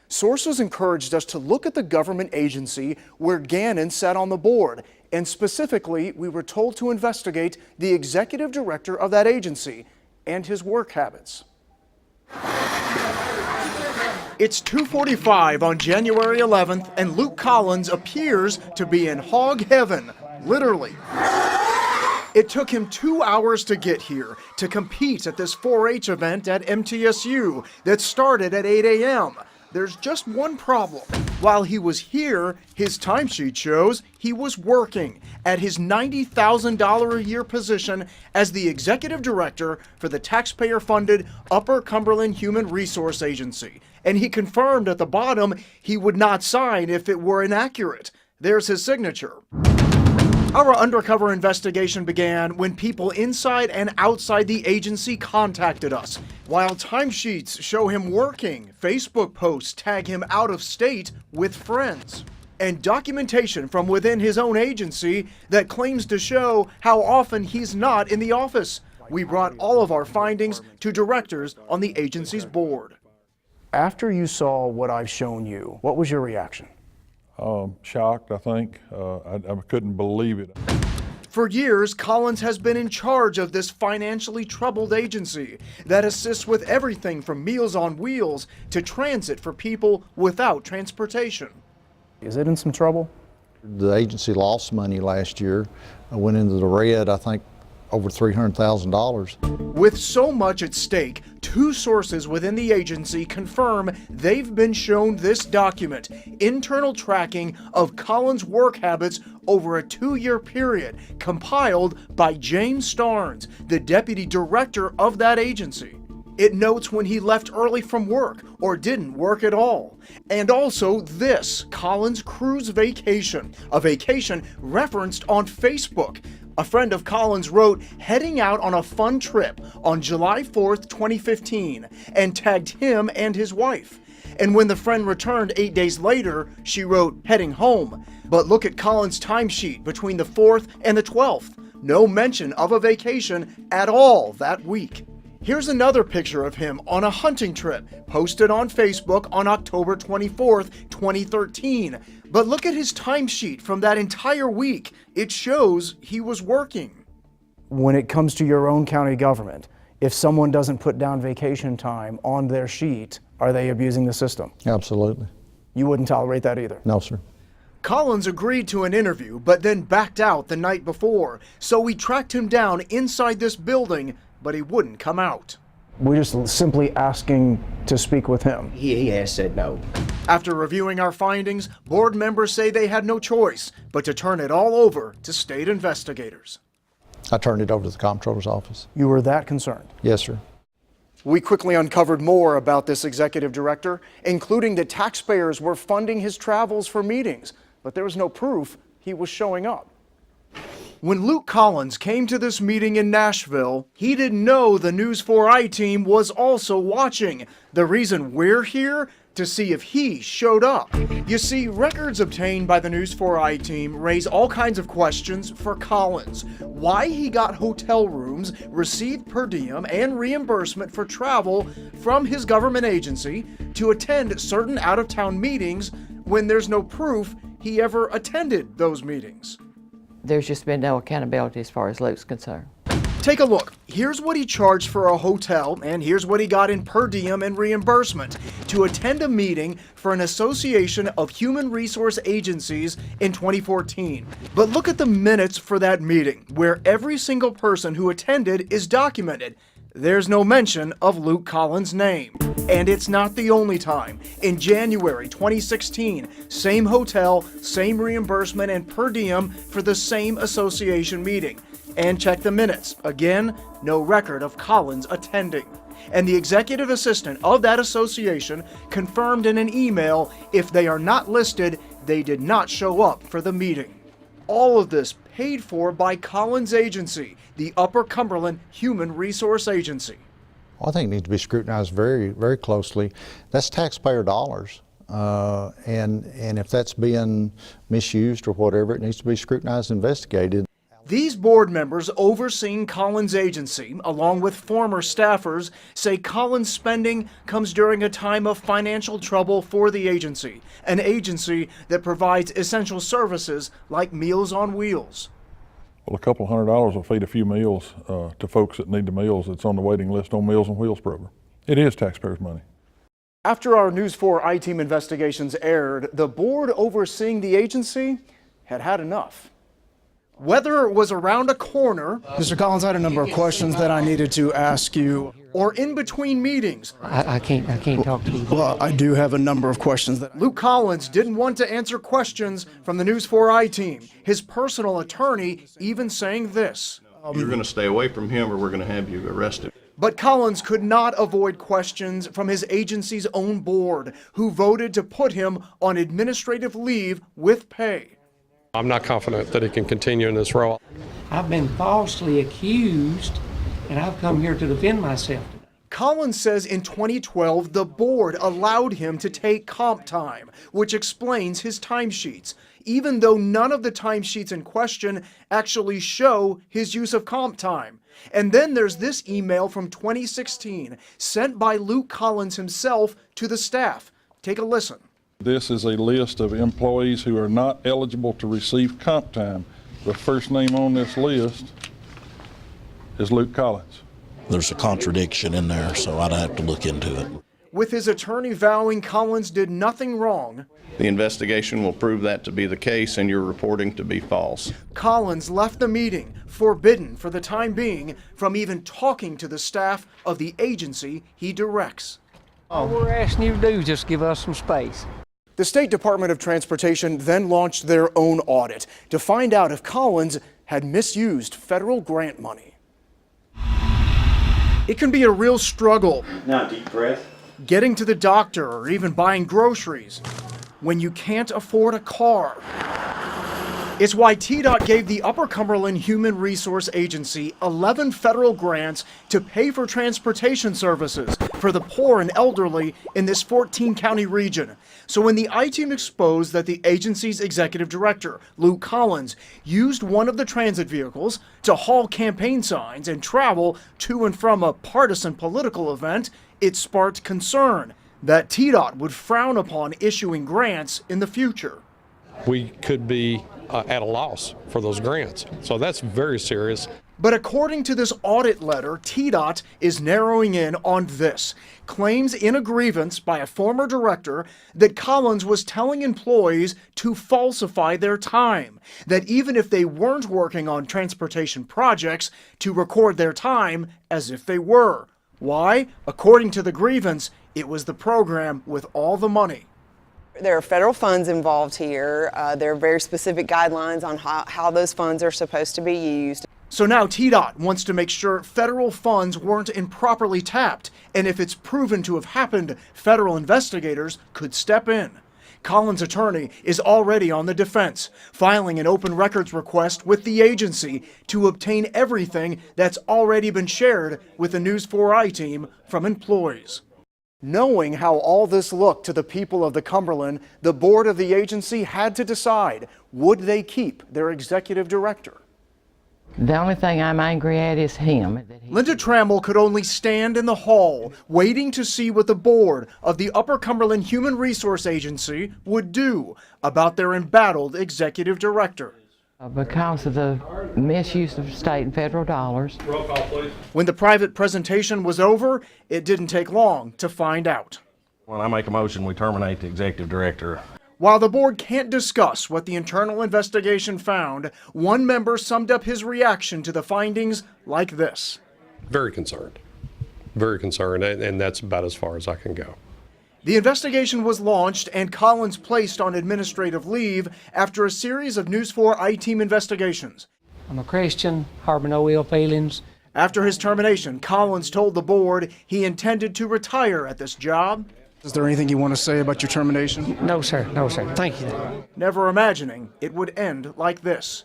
Sources encouraged us to look at the government agency where Gannon sat on the board, and specifically, we were told to investigate the executive director of that agency and his work habits. It's 2:45 on January 11th, and Luke Collins appears to be in hog heaven, literally. It took him 2 hours to get here to compete at this 4-H event at MTSU that started at 8 a.m. There's just one problem. While he was here, his timesheet shows he was working at his $90,000 a year position as the executive director for the taxpayer-funded Upper Cumberland Human Resource Agency. And he confirmed at the bottom he would not sign if it were inaccurate. There's his signature. Our undercover investigation began when people inside and outside the agency contacted us. While timesheets show him working, Facebook posts tag him out of state with friends. And documentation from within his own agency that claims to show how often he's not in the office. We brought all of our findings to directors on the agency's board. After you saw what I've shown you, what was your reaction? Shocked, I think. I couldn't believe it. For years, Collins has been in charge of this financially troubled agency that assists with everything from Meals on Wheels to transit for people without transportation. Is it in some trouble? The agency lost money last year. I went into the red, I think, over $300,000. With so much at stake, two sources within the agency confirm they've been shown this document, internal tracking of Collins' work habits over a 2-year period, compiled by James Starnes, the deputy director of that agency. It notes when he left early from work or didn't work at all. And also this, Collins' cruise vacation, a vacation referenced on Facebook. A friend of Collins wrote, heading out on a fun trip on July 4th, 2015, and tagged him and his wife. And when the friend returned 8 days later, she wrote, heading home. But look at Collins' timesheet between the 4th and the 12th. No mention of a vacation at all that week. Here's another picture of him on a hunting trip, posted on Facebook on October 24th, 2013. But look at his timesheet from that entire week. It shows he was working. When it comes to your own county government, if someone doesn't put down vacation time on their sheet, are they abusing the system? Absolutely. You wouldn't tolerate that either? No, sir. Collins agreed to an interview, but then backed out the night before. So we tracked him down inside this building, but he wouldn't come out. We're just simply asking to speak with him. He has said no. After reviewing our findings, board members say they had no choice but to turn it all over to state investigators. I turned it over to the comptroller's office. You were that concerned? Yes, sir. We quickly uncovered more about this executive director, including that taxpayers were funding his travels for meetings, but there was no proof he was showing up. When Luke Collins came to this meeting in Nashville, he didn't know the News 4i team was also watching. The reason we're here? To see if he showed up. You see, records obtained by the News 4i team raise all kinds of questions for Collins. Why he got hotel rooms, received per diem, and reimbursement for travel from his government agency to attend certain out-of-town meetings when there's no proof he ever attended those meetings. There's just been no accountability as far as Luke's concerned. Take a look. Here's what he charged for a hotel, and here's what he got in per diem and reimbursement to attend a meeting for an association of human resource agencies in 2014. But look at the minutes for that meeting, where every single person who attended is documented. There's no mention of Luke Collins' name. And it's not the only time. In January 2016, same hotel, same reimbursement and per diem for the same association meeting. And check the minutes. Again, no record of Collins attending. And the executive assistant of that association confirmed in an email if they are not listed, they did not show up for the meeting. All of this paid for by Collins' agency, the Upper Cumberland Human Resource Agency. Well, I think it needs to be scrutinized very, very closely. That's taxpayer dollars. And if that's being misused or whatever, it needs to be scrutinized and investigated. These board members overseeing Collins' agency, along with former staffers, say Collins' spending comes during a time of financial trouble for the agency, an agency that provides essential services like Meals on Wheels. Well, a couple $100 will feed a few meals to folks that need the meals that's on the waiting list on Meals on Wheels program. It is taxpayers' money. After our News 4 I-Team investigations aired, the board overseeing the agency had had enough. Whether it was around a corner, Mr. Collins, I had a number of questions that I needed to ask you. or in between meetings, I can't talk to you. Well, I do have a number of questions that Luke Collins didn't want to answer questions from the News 4 I-Team. His personal attorney even saying this. You're going to stay away from him or we're going to have you arrested. But Collins could not avoid questions from his agency's own board, who voted to put him on administrative leave with pay. I'm not confident that he can continue in this role. I've been falsely accused, and I've come here to defend myself. Collins says in 2012, the board allowed him to take comp time, which explains his timesheets, even though none of the timesheets in question actually show his use of comp time. And then there's this email from 2016 sent by Luke Collins himself to the staff. Take a listen. This is a list of employees who are not eligible to receive comp time. The first name on this list is Luke Collins. There's a contradiction in there, so I'd have to look into it. With his attorney vowing Collins did nothing wrong, The investigation will prove that to be the case and your reporting to be false. Collins left the meeting, forbidden for the time being from even talking to the staff of the agency he directs. All we're asking you to do is just give us some space. The State Department of Transportation then launched their own audit to find out if Collins had misused federal grant money. It can be a real struggle. Now, deep breath. Getting to the doctor or even buying groceries when you can't afford a car. It's why TDOT gave the Upper Cumberland Human Resource Agency 11 federal grants to pay for transportation services for the poor and elderly in this 14-county region. So when the I-Team exposed that the agency's executive director, Luke Collins, used one of the transit vehicles to haul campaign signs and travel to and from a partisan political event, it sparked concern that TDOT would frown upon issuing grants in the future. We could be at a loss for those grants. So that's very serious. But according to this audit letter, TDOT is narrowing in on this. Claims in a grievance by a former director that Collins was telling employees to falsify their time, that even if they weren't working on transportation projects, to record their time as if they were. Why? According to the grievance, it was the program with all the money. There are federal funds involved here. There are very specific guidelines on how those funds are supposed to be used. So now TDOT wants to make sure federal funds weren't improperly tapped, and if it's proven to have happened, federal investigators could step in. Collins' attorney is already on the defense, filing an open records request with the agency to obtain everything that's already been shared with the News 4 I-Team from employees. Knowing how all this looked to the people of the Cumberland, the board of the agency had to decide, would they keep their executive director? The only thing I'm angry at is him. Linda Trammell could only stand in the hall, waiting to see what the board of the Upper Cumberland Human Resource Agency would do about their embattled executive director. Because of the misuse of state and federal dollars. Roll call, please. When the private presentation was over, it didn't take long to find out. When I make a motion, we terminate the executive director. While the board can't discuss what the internal investigation found, one member summed up his reaction to the findings like this. Very concerned, and that's about as far as I can go. The investigation was launched and Collins placed on administrative leave after a series of News 4 I-Team investigations. I'm a Christian, harbor no ill feelings. After his termination, Collins told the board he intended to retire at this job. Is there anything you want to say about your termination? No, sir. No, sir. Thank you. Never imagining it would end like this.